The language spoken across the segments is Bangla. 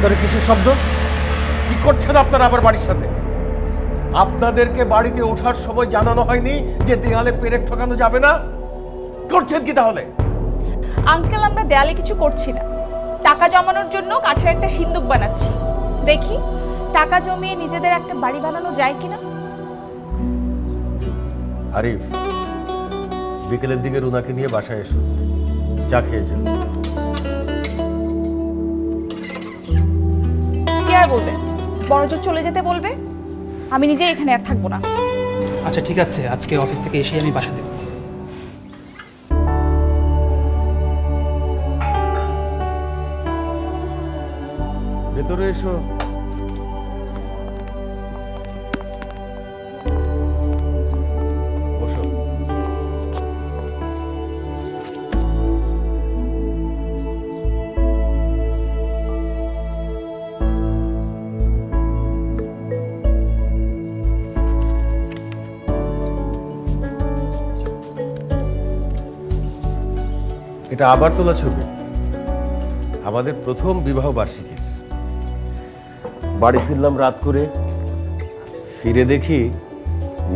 ভেতরে কিসের শব্দ? কি করছেন আপনারা আবার বাড়ির সাথে? আপনাদেরকে বাড়িতে ওঠার সময় জানানো হয়নি যে দেয়ালে পেরেক ঠকানো যাবে না? করছেন কি তাহলে? আঙ্কেল, আমরা দেয়ালে কিছু করছি না, টাকা জমানোর জন্য কাঠের একটা সিন্দুক বানাচ্ছি। দেখি টাকা জমিয়ে নিজেদের একটা বাড়ি বানানো যায় কিনা। আরিফ, বিকেলের দিকে রুনাকে নিয়ে বাসায় এসো, চা খেয়ে যাও। কে আর বলবে? বড়জোর চলে যেতে বলবে। আমি নিজে এখানে আর থাকবো না। আচ্ছা ঠিক আছে, আজকে অফিস থেকে এসেই আমি বাসা দেব। ভেতরে এসো। বসো। এটা আবার তোলা ছবি, আমাদের প্রথম বিবাহ বার্ষিকী। বাড়ি ফিরলাম রাত করে, ফিরে দেখি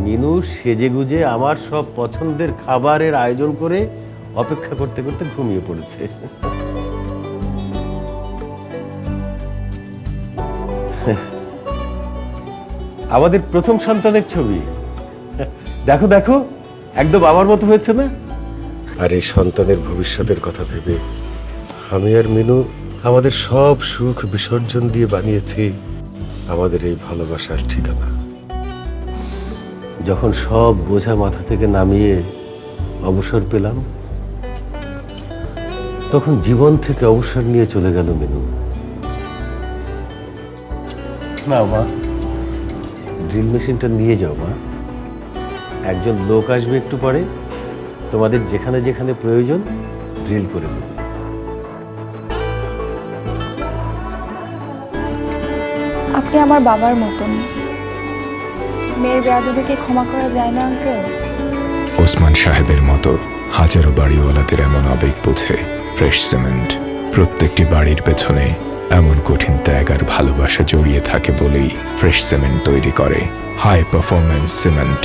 মিনু সেজেগুজে আমার সব পছন্দের খাবারের আয়োজন করে অপেক্ষা করতে করতে ঘুমিয়ে পড়েছে। আমাদের প্রথম সন্তানের ছবি, দেখো দেখো, একদম আমার মতো হয়েছে না? আর এই সন্তানের ভবিষ্যতের কথা ভেবে আমি আর মিনু আমাদের সব সুখ বিসর্জন দিয়ে বানিয়েছি আমাদের এই ভালোবাসার ঠিকানা। যখন সব বোঝা মাথা থেকে নামিয়ে অবসর পেলাম, তখন জীবন থেকে অবসর নিয়ে চলে গেল মিনু। না মা, ড্রিল মেশিনটা নিয়ে যাও মা, একজন লোক আসবে একটু পরে, তোমাদের যেখানে যেখানে প্রয়োজন ড্রিল করে দেবে। আপনি আমার বাবার মতন। মেয়ের বেয়াদবিকে ক্ষমা করা যায় না আঙ্কেল? ওসমান সাহেবের মতো হাজারো বাড়িওয়ালাদের এমন আবেগ বোঝে ফ্রেশ সিমেন্ট। প্রত্যেকটি বাড়ির পেছনে এমন কঠিন ত্যাগ আর ভালোবাসা জড়িয়ে থাকে বলেই ফ্রেশ সিমেন্ট তৈরি করে হাই পারফরম্যান্স সিমেন্ট।